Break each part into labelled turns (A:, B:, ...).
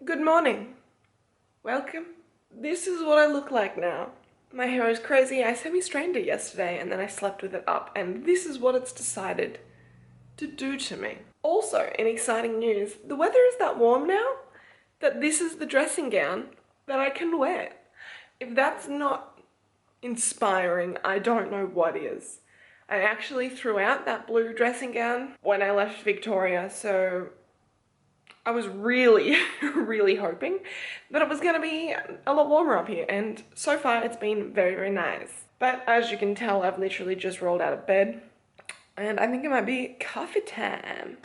A: Good morning. Welcome. This is what I look like now. My hair is crazy. I semi-straightened it yesterday and then I slept with it up, and this is what it's decided to do to me. Also, in exciting news, the weather is that warm now that this is the dressing gown that I can wear. If that's not inspiring, I don't know what is. I actually threw out that blue dressing gown when I left Victoria, so I was really, really hoping that it was going to be a lot warmer up here, and so far it's been very, very nice. But as you can tell, I've literally just rolled out of bed, and I think it might be coffee time.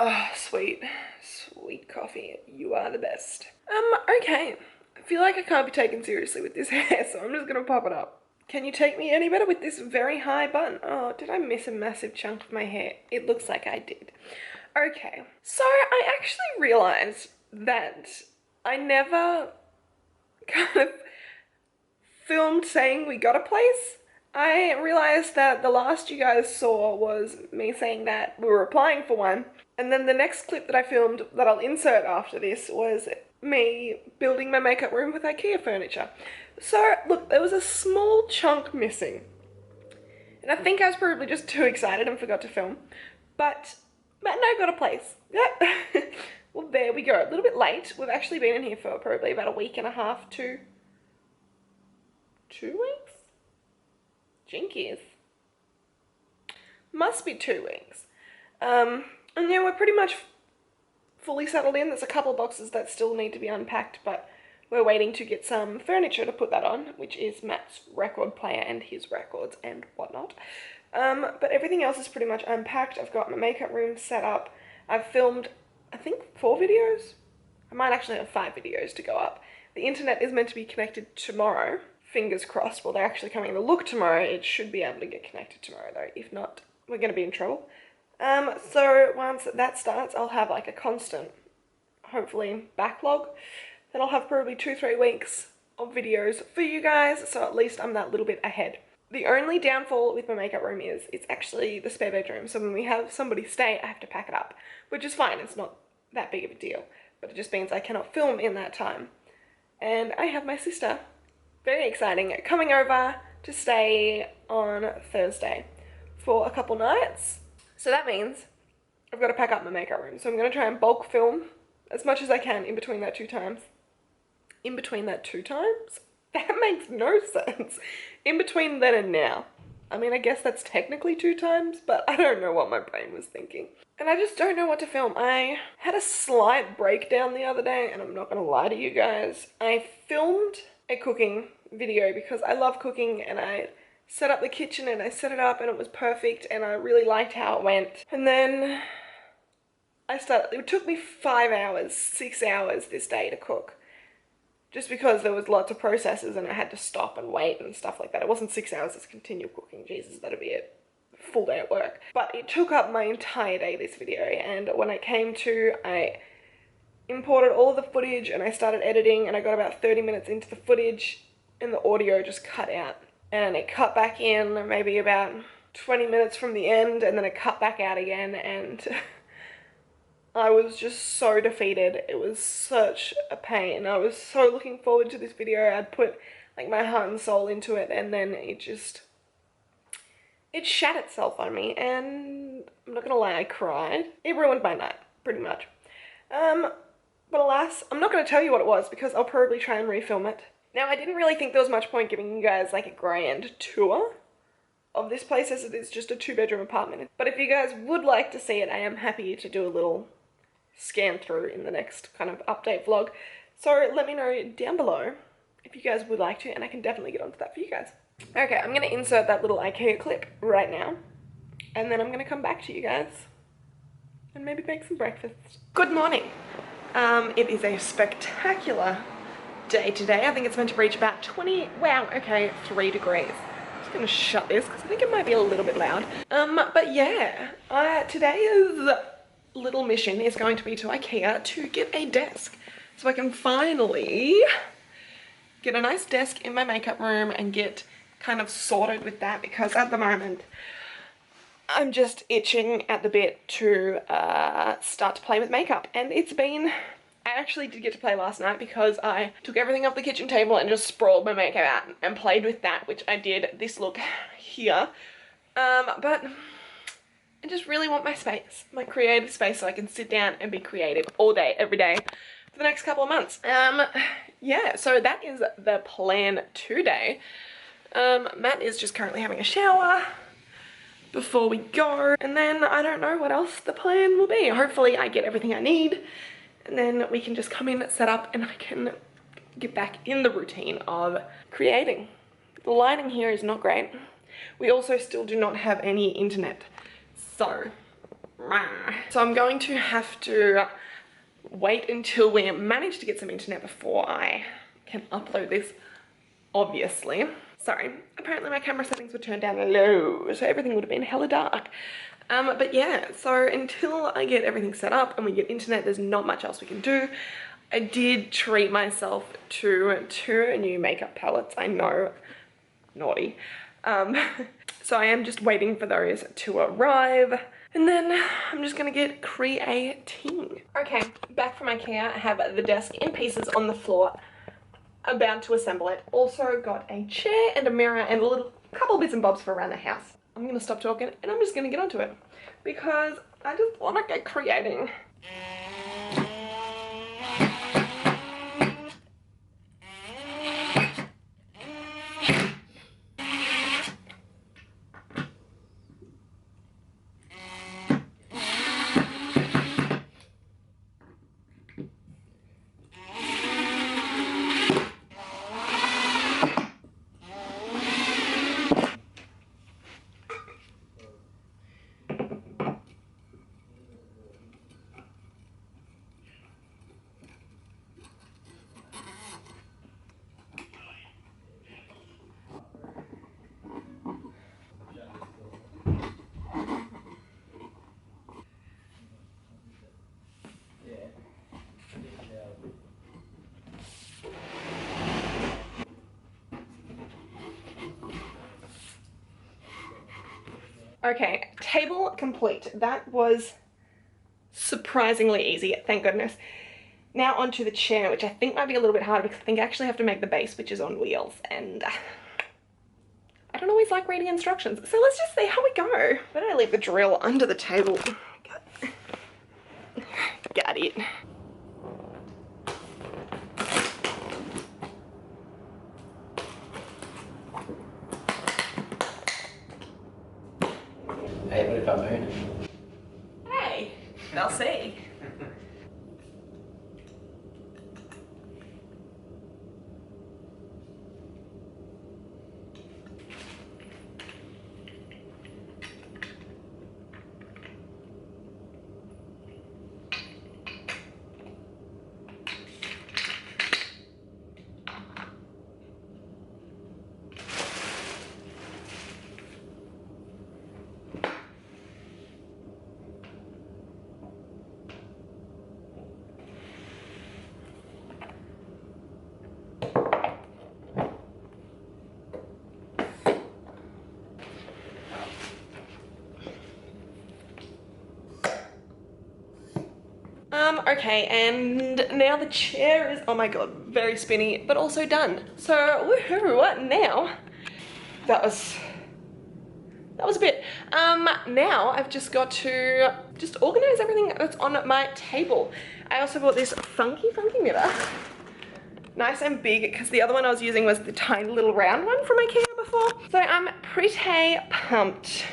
A: Oh, sweet, sweet coffee. You are the best. Okay. I feel like I can't be taken seriously with this hair, so I'm just gonna pop it up. Can you take me any better with this very high bun? Oh, did I miss a massive chunk of my hair? It looks like I did. Okay, so I actually realized that I never kind of filmed saying we got a place. I realized that the last you guys saw was me saying that we were applying for one, and then the next clip that I filmed that I'll insert after this was me building my makeup room with IKEA furniture. So look, there was a small chunk missing, and I think I was probably just too excited and forgot to film, but no, got a place. Yep. Well, there we go. A little bit late. We've actually been in here for probably about a week and a half to 2 weeks? Jinkies. Must be 2 weeks. And yeah, we're pretty much fully settled in. There's a couple of boxes that still need to be unpacked, but we're waiting to get some furniture to put that on, which is Matt's record player and his records and whatnot. But everything else is pretty much unpacked. I've got my makeup room set up. I've filmed, I think, 4 videos. I might actually have 5 videos to go up. The internet is meant to be connected tomorrow. Fingers crossed. Well, they're actually coming to look tomorrow. It should be able to get connected tomorrow though. If not, we're going to be in trouble. So once that starts, I'll have like a constant, hopefully, backlog. Then I'll have probably 2-3 weeks of videos for you guys. So at least I'm that little bit ahead. The only downfall with my makeup room is it's actually the spare bedroom. So when we have somebody stay, I have to pack it up, which is fine. It's not that big of a deal, but it just means I cannot film in that time. And I have my sister, very exciting, coming over to stay on Thursday for a couple nights. So that means I've got to pack up my makeup room. So I'm going to try and bulk film as much as I can in between that 2 times. In between that 2 times? That makes no sense. In between then and now. I mean, I guess that's technically 2 times, but I don't know what my brain was thinking. And I just don't know what to film. I had a slight breakdown the other day, and I'm not going to lie to you guys. I filmed a cooking video because I love cooking, and I set up the kitchen and I set it up and it was perfect and I really liked how it went. And then it took me 5 hours, 6 hours this day to cook. Just because there was lots of processes and I had to stop and wait and stuff like that. It wasn't 6 hours of continual cooking. Jesus, that'd be a full day at work. But it took up my entire day, this video. And when I imported all of the footage and I started editing, and I got about 30 minutes into the footage and the audio just cut out. And it cut back in maybe about 20 minutes from the end, and then it cut back out again, and I was just so defeated. It was such a pain. I was so looking forward to this video. I'd put like my heart and soul into it, and then it shat itself on me, and I'm not gonna lie, I cried. It ruined my night, pretty much. But alas, I'm not going to tell you what it was because I'll probably try and refilm it. Now, I didn't really think there was much point giving you guys like a grand tour of this place as it is just a 2-bedroom apartment. But if you guys would like to see it, I am happy to do a little scan through in the next kind of update vlog. So let me know down below if you guys would like to, and I can definitely get onto that for you guys. Okay, I'm going to insert that little IKEA clip right now, and then I'm going to come back to you guys and maybe make some breakfast. Good morning. It is a spectacular day today. I think it's meant to reach about 3 degrees. I'm just going to shut this because I think it might be a little bit loud. But yeah, today's little mission is going to be to IKEA to get a desk so I can finally get a nice desk in my makeup room and get kind of sorted with that, because at the moment I'm just itching at the bit to start to play with makeup. And I actually did get to play last night because I took everything off the kitchen table and just sprawled my makeup out and played with that, which I did this look here. But I just really want my space, my creative space, so I can sit down and be creative all day, every day for the next couple of months. Yeah, so that is the plan today. Matt is just currently having a shower before we go, and then I don't know what else the plan will be. Hopefully I get everything I need, and then we can just come in, set up, and I can get back in the routine of creating. The lighting here is not great. We also still do not have any internet, so I'm going to have to wait until we manage to get some internet before I can upload this, obviously. Sorry, apparently my camera settings were turned down low, so everything would have been hella dark. But yeah, so until I get everything set up and we get internet, there's not much else we can do. I did treat myself to 2 new makeup palettes. I know, naughty. So I am just waiting for those to arrive, and then I'm just gonna get creating. Okay, back from IKEA. I have the desk in pieces on the floor, about to assemble it. Also got a chair and a mirror and a couple bits and bobs for around the house. I'm gonna stop talking and I'm just gonna get onto it because I just wanna get creating. Okay, table complete. That was surprisingly easy, thank goodness. Now onto the chair, which I think might be a little bit harder because I think I actually have to make the base, which is on wheels, and I don't always like reading instructions. So let's just see how we go. Why don't I leave the drill under the table? Got it.
B: Hey, what if I moon?
A: Hey, I'll see. Okay, and now the chair is, oh my god, very spinny, but also done. So, woohoo, what now? That was that was a bit. Now I've just got to just organize everything that's on my table. I also bought this funky mirror. Nice and big, because the other one I was using was the tiny little round one from IKEA before. So I'm pretty pumped.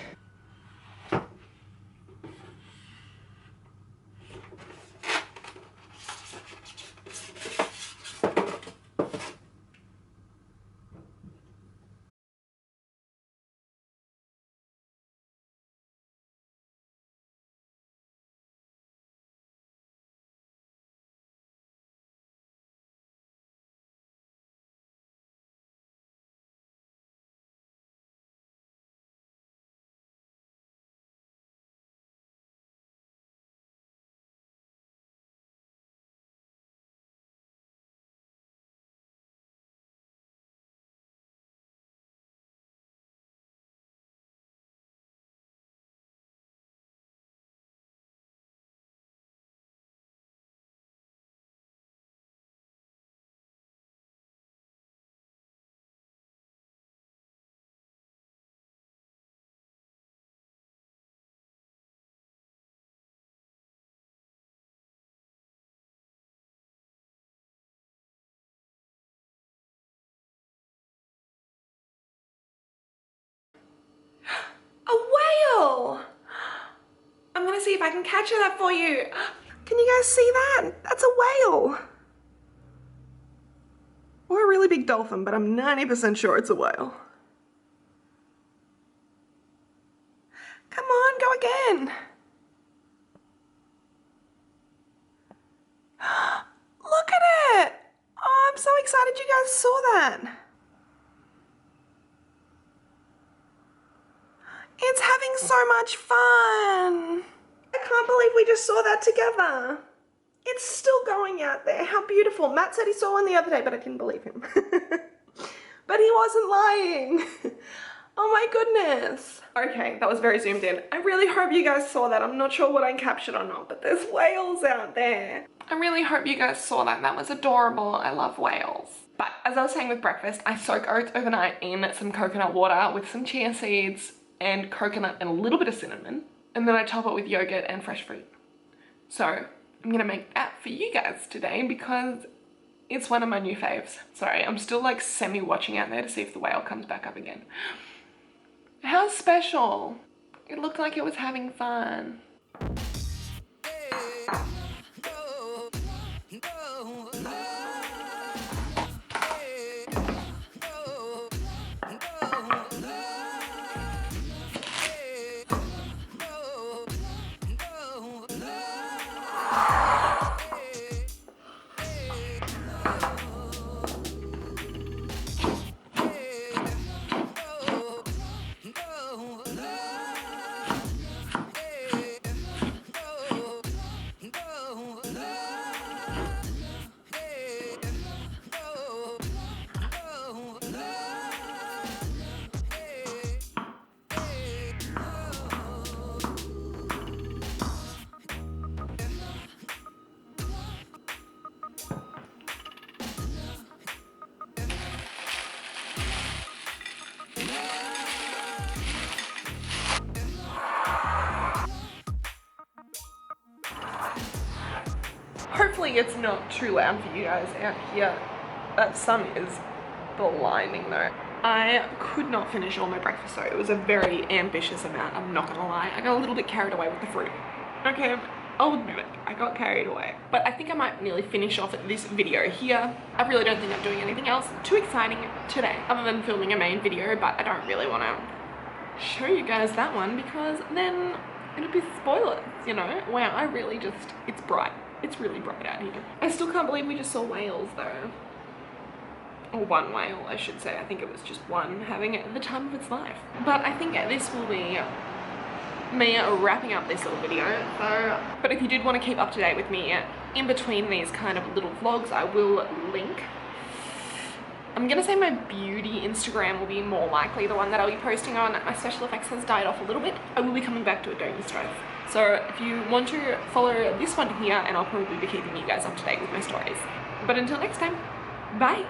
A: A whale! I'm gonna see if I can capture that for you. Can you guys see that? That's a whale. Or a really big dolphin, but I'm 90% sure it's a whale. Come on, go again. Look at it. Oh, I'm so excited you guys saw that. It's having so much fun. I can't believe we just saw that together. It's still going out there. How beautiful. Matt said he saw one the other day, but I didn't believe him. But he wasn't lying. Oh my goodness. Okay, that was very zoomed in. I really hope you guys saw that. I'm not sure what I captured or not, but there's whales out there. I really hope you guys saw that. That was adorable. I love whales. But as I was saying with breakfast, I soak oats overnight in some coconut water with some chia seeds and coconut and a little bit of cinnamon. And then I top it with yogurt and fresh fruit. So I'm gonna make that for you guys today because it's one of my new faves. Sorry, I'm still like semi-watching out there to see if the whale comes back up again. How special. It looked like it was having fun. Hopefully it's not too loud for you guys out here. That sun is blinding though. I could not finish all my breakfast though. It was a very ambitious amount, I'm not gonna lie. I got a little bit carried away with the fruit. Okay, I'll admit it, I got carried away. But I think I might nearly finish off this video here. I really don't think I'm doing anything else too exciting today, other than filming a main video, but I don't really wanna show you guys that one because then it'll be spoilers, you know? Wow, I really just, it's bright. It's really bright out here. I still can't believe we just saw whales though. Or one whale, I should say. I think it was just one having the time of its life. But I think this will be me wrapping up this little video. So, but if you did want to keep up to date with me in between these kind of little vlogs, I will link. I'm gonna say my beauty Instagram will be more likely the one that I'll be posting on. My special effects has died off a little bit. I will be coming back to it, don't you stress. So if you want to follow this one here, and I'll probably be keeping you guys up to date with my stories. But until next time, bye.